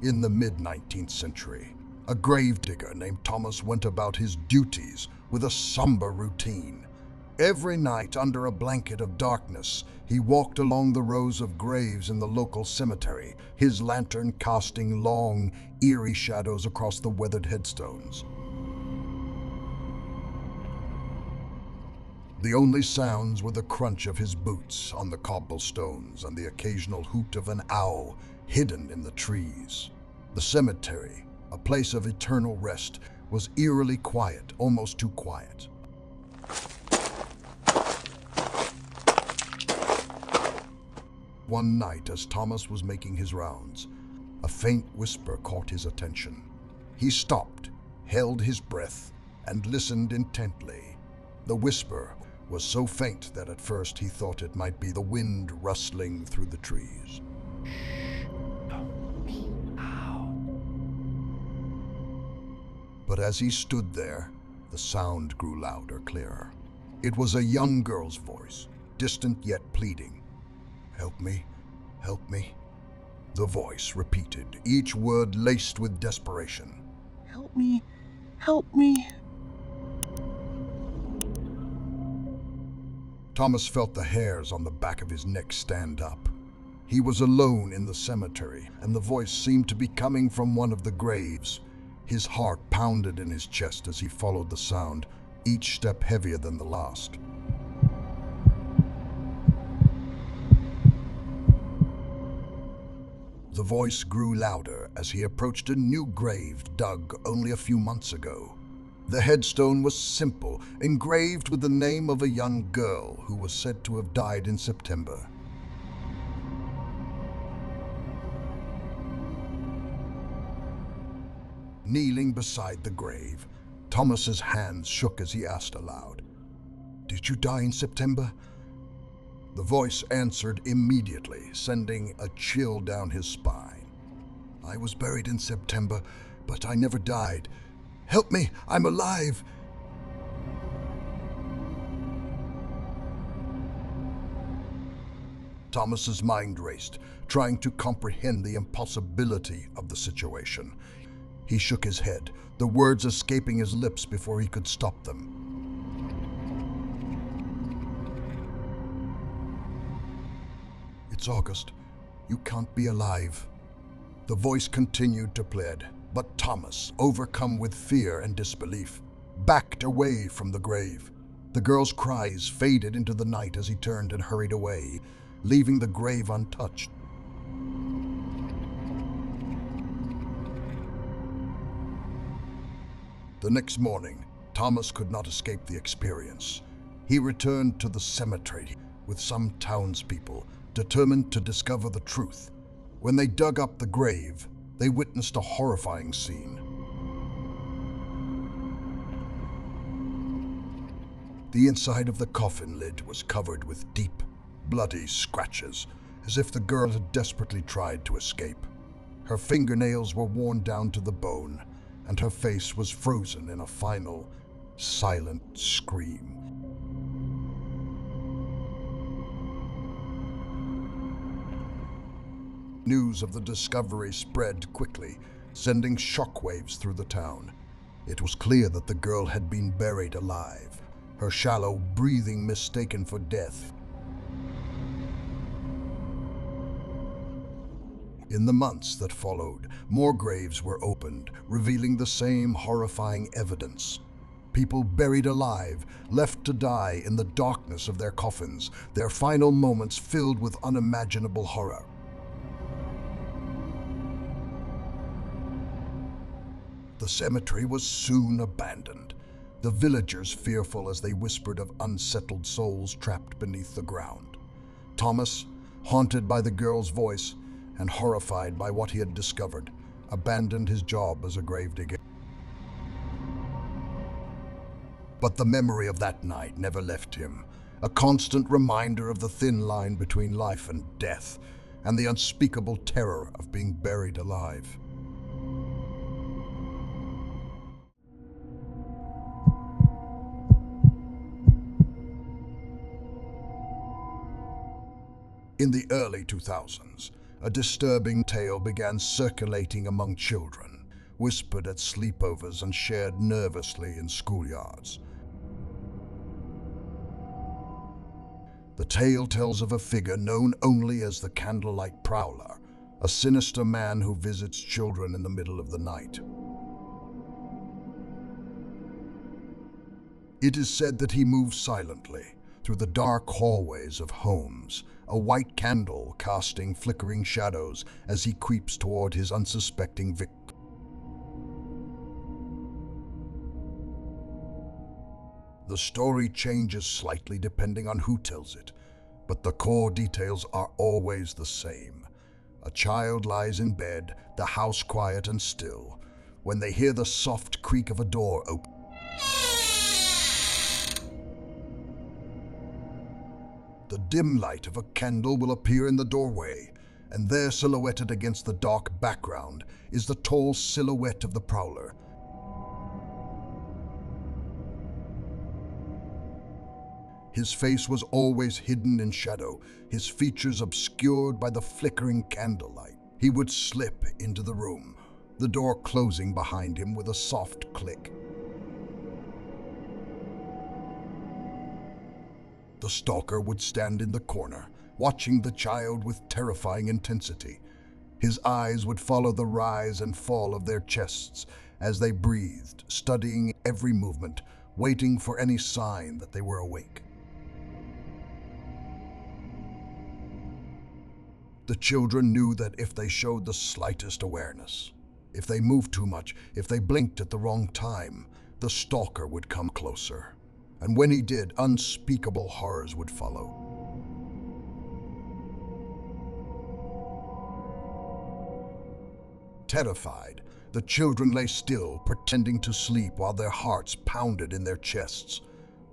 In the mid-19th century, a gravedigger named Thomas went about his duties with a somber routine. Every night, under a blanket of darkness, he walked along the rows of graves in the local cemetery, his lantern casting long, eerie shadows across the weathered headstones. The only sounds were the crunch of his boots on the cobblestones and the occasional hoot of an owl hidden in the trees. The cemetery, a place of eternal rest, was eerily quiet, almost too quiet. One night, as Thomas was making his rounds, a faint whisper caught his attention. He stopped, held his breath, and listened intently. The whisper was so faint that at first he thought it might be the wind rustling through the trees. But as he stood there, the sound grew louder, clearer. It was a young girl's voice, distant yet pleading. "Help me, help me." The voice repeated, each word laced with desperation. "Help me, help me." Thomas felt the hairs on the back of his neck stand up. He was alone in the cemetery, and the voice seemed to be coming from one of the graves. His heart pounded in his chest as he followed the sound, each step heavier than the last. The voice grew louder as he approached a new grave dug only a few months ago. The headstone was simple, engraved with the name of a young girl who was said to have died in September. Kneeling beside the grave, Thomas's hands shook as he asked aloud, "Did you die in September?" The voice answered immediately, sending a chill down his spine. "I was buried in September, but I never died. Help me, I'm alive!" Thomas's mind raced, trying to comprehend the impossibility of the situation. He shook his head, the words escaping his lips before he could stop them. "It's August. You can't be alive." The voice continued to plead, but Thomas, overcome with fear and disbelief, backed away from the grave. The girl's cries faded into the night as he turned and hurried away, leaving the grave untouched. The next morning, Thomas could not escape the experience. He returned to the cemetery with some townspeople, determined to discover the truth. When they dug up the grave, they witnessed a horrifying scene. The inside of the coffin lid was covered with deep, bloody scratches, as if the girl had desperately tried to escape. Her fingernails were worn down to the bone, and her face was frozen in a final, silent scream. News of the discovery spread quickly, sending shockwaves through the town. It was clear that the girl had been buried alive, her shallow breathing mistaken for death. In the months that followed, more graves were opened, revealing the same horrifying evidence. People buried alive, left to die in the darkness of their coffins, their final moments filled with unimaginable horror. The cemetery was soon abandoned, the villagers fearful as they whispered of unsettled souls trapped beneath the ground. Thomas, haunted by the girl's voice and horrified by what he had discovered, abandoned his job as a gravedigger. But the memory of that night never left him, a constant reminder of the thin line between life and death, and the unspeakable terror of being buried alive. In the early 2000s, a disturbing tale began circulating among children, whispered at sleepovers and shared nervously in schoolyards. The tale tells of a figure known only as the Candlelight Prowler, a sinister man who visits children in the middle of the night. It is said that he moves silently through the dark hallways of homes, a white candle casting flickering shadows as he creeps toward his unsuspecting victim. The story changes slightly depending on who tells it, but the core details are always the same. A child lies in bed, the house quiet and still, when they hear the soft creak of a door open. The dim light of a candle will appear in the doorway, and there, silhouetted against the dark background, is the tall silhouette of the prowler. His face was always hidden in shadow, his features obscured by the flickering candlelight. He would slip into the room, the door closing behind him with a soft click. The stalker would stand in the corner, watching the child with terrifying intensity. His eyes would follow the rise and fall of their chests as they breathed, studying every movement, waiting for any sign that they were awake. The children knew that if they showed the slightest awareness, if they moved too much, if they blinked at the wrong time, the stalker would come closer. And when he did, unspeakable horrors would follow. Terrified, the children lay still, pretending to sleep while their hearts pounded in their chests.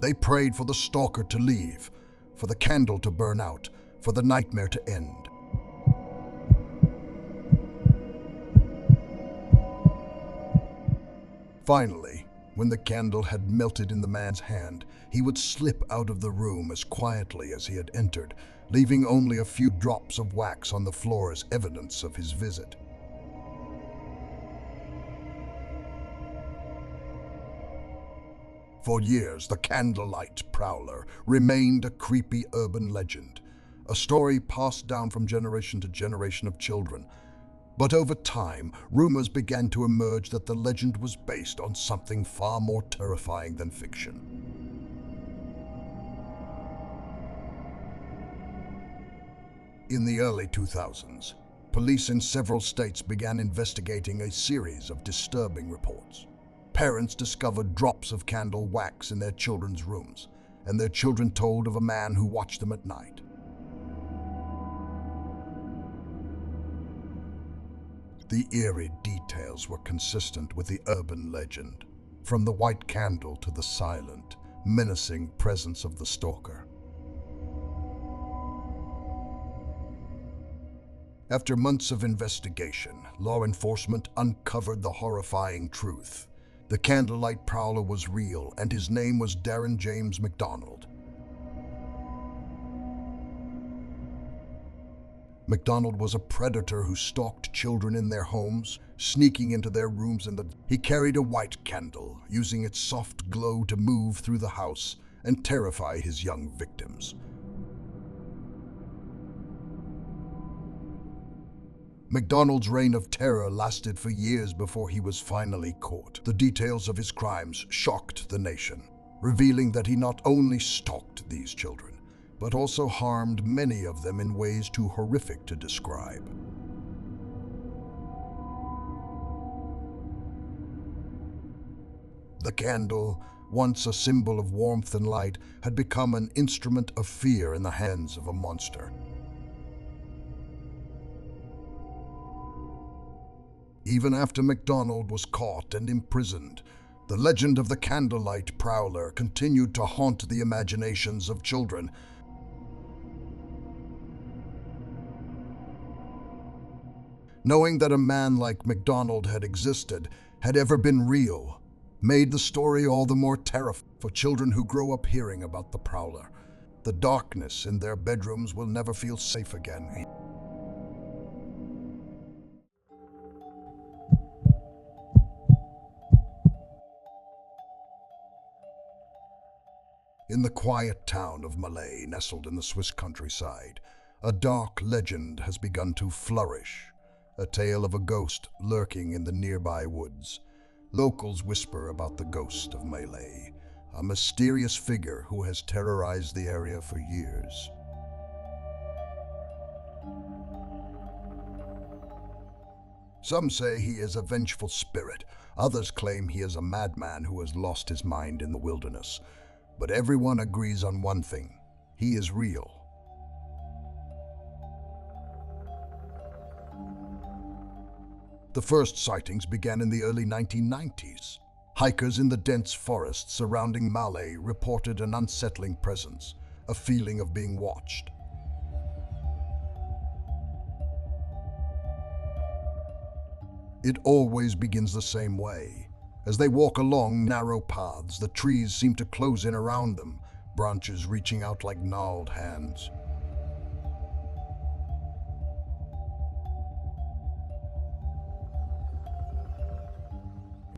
They prayed for the stalker to leave, for the candle to burn out, for the nightmare to end. Finally, when the candle had melted in the man's hand, he would slip out of the room as quietly as he had entered, leaving only a few drops of wax on the floor as evidence of his visit. For years, the Candlelight Prowler remained a creepy urban legend, a story passed down from generation to generation of children. But over time, rumors began to emerge that the legend was based on something far more terrifying than fiction. In the early 2000s, police in several states began investigating a series of disturbing reports. Parents discovered drops of candle wax in their children's rooms, and their children told of a man who watched them at night. The eerie details were consistent with the urban legend, from the white candle to the silent, menacing presence of the stalker. After months of investigation, law enforcement uncovered the horrifying truth. The Candlelight Prowler was real, and his name was Darren James McDonald. McDonald was a predator who stalked children in their homes, sneaking into their rooms He carried a white candle, using its soft glow to move through the house and terrify his young victims. McDonald's reign of terror lasted for years before he was finally caught. The details of his crimes shocked the nation, revealing that he not only stalked these children, but also harmed many of them in ways too horrific to describe. The candle, once a symbol of warmth and light, had become an instrument of fear in the hands of a monster. Even after McDonald was caught and imprisoned, the legend of the Candlelight Prowler continued to haunt the imaginations of children. Knowing that a man like McDonald had existed, had ever been real, made the story all the more terrifying for children who grow up hearing about the Prowler. The darkness in their bedrooms will never feel safe again. In the quiet town of Malay, nestled in the Swiss countryside, a dark legend has begun to flourish, a tale of a ghost lurking in the nearby woods. Locals whisper about the ghost of Malay, a mysterious figure who has terrorized the area for years. Some say he is a vengeful spirit, others claim he is a madman who has lost his mind in the wilderness. But everyone agrees on one thing: he is real. The first sightings began in the early 1990s. Hikers in the dense forests surrounding Malay reported an unsettling presence, a feeling of being watched. It always begins the same way. As they walk along narrow paths, the trees seem to close in around them, branches reaching out like gnarled hands.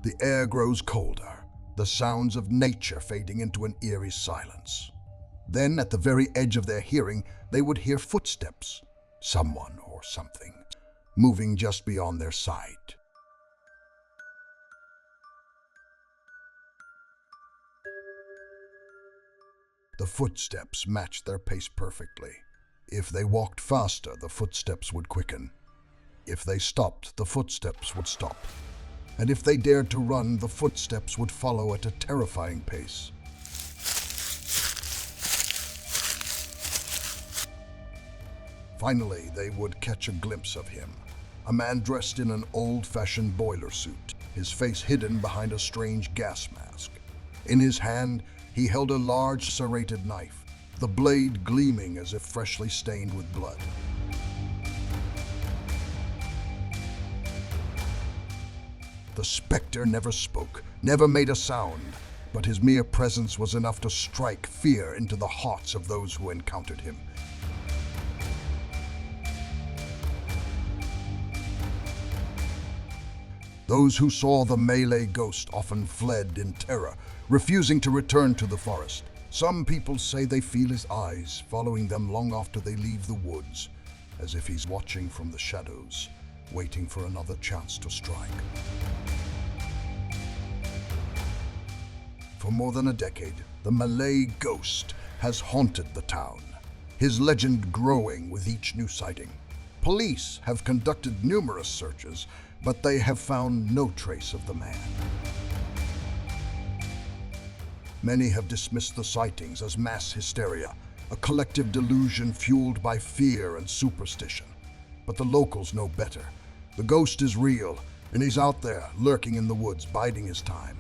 The air grows colder, the sounds of nature fading into an eerie silence. Then, at the very edge of their hearing, they would hear footsteps, someone or something, moving just beyond their sight. The footsteps matched their pace perfectly. If they walked faster, the footsteps would quicken. If they stopped, the footsteps would stop. And if they dared to run, the footsteps would follow at a terrifying pace. Finally, they would catch a glimpse of him. A man dressed in an old-fashioned boiler suit, his face hidden behind a strange gas mask. In his hand, he held a large serrated knife, the blade gleaming as if freshly stained with blood. The specter never spoke, never made a sound, but his mere presence was enough to strike fear into the hearts of those who encountered him. Those who saw the Malay ghost often fled in terror, refusing to return to the forest. Some people say they feel his eyes following them long after they leave the woods, as if he's watching from the shadows, waiting for another chance to strike. For more than a decade, the Malay ghost has haunted the town, his legend growing with each new sighting. Police have conducted numerous searches, but they have found no trace of the man. Many have dismissed the sightings as mass hysteria, a collective delusion fueled by fear and superstition. But the locals know better. The ghost is real, and he's out there, lurking in the woods, biding his time.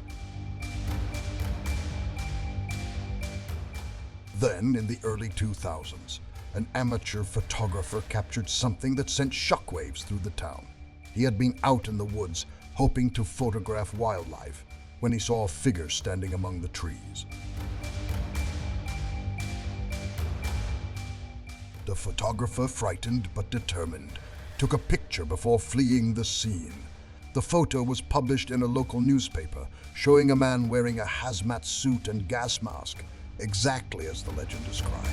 Then, in the early 2000s, an amateur photographer captured something that sent shockwaves through the town. He had been out in the woods, hoping to photograph wildlife, when he saw a figure standing among the trees. The photographer, frightened but determined, took a picture before fleeing the scene. The photo was published in a local newspaper, showing a man wearing a hazmat suit and gas mask, exactly as the legend described.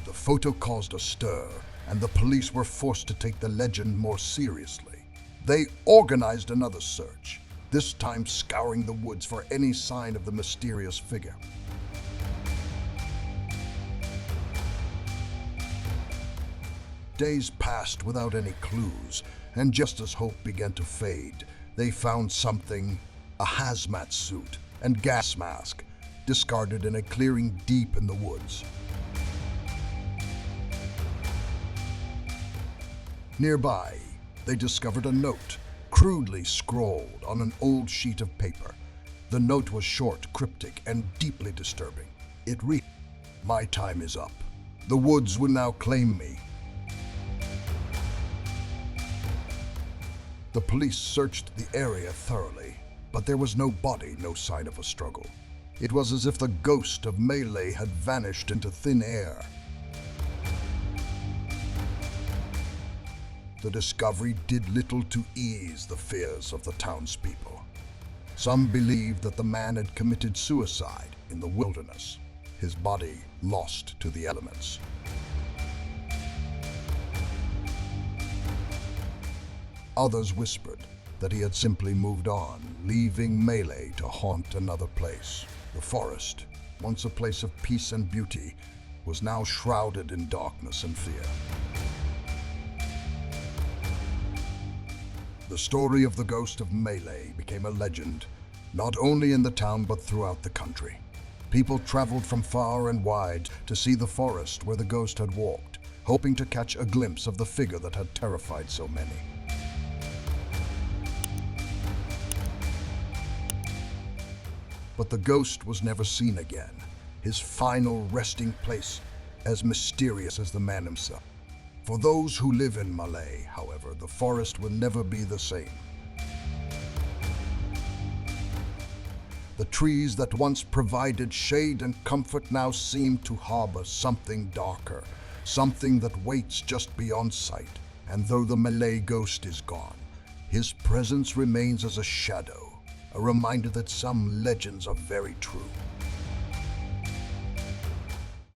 The photo caused a stir, and the police were forced to take the legend more seriously. They organized another search, this time scouring the woods for any sign of the mysterious figure. Days passed without any clues, and just as hope began to fade, they found something: a hazmat suit and gas mask, discarded in a clearing deep in the woods. Nearby, they discovered a note, crudely scrawled on an old sheet of paper. The note was short, cryptic, and deeply disturbing. It read, "My time is up. The woods will now claim me." The police searched the area thoroughly, but there was no body, no sign of a struggle. It was as if the ghost of Malay had vanished into thin air. The discovery did little to ease the fears of the townspeople. Some believed that the man had committed suicide in the wilderness, his body lost to the elements. Others whispered that he had simply moved on, leaving Malay to haunt another place. The forest, once a place of peace and beauty, was now shrouded in darkness and fear. The story of the ghost of Malay became a legend, not only in the town but throughout the country. People traveled from far and wide to see the forest where the ghost had walked, hoping to catch a glimpse of the figure that had terrified so many. But the ghost was never seen again, his final resting place as mysterious as the man himself. For those who live in Malay, however, the forest will never be the same. The trees that once provided shade and comfort now seem to harbor something darker, something that waits just beyond sight. And though the Malay ghost is gone, his presence remains as a shadow, a reminder that some legends are very true.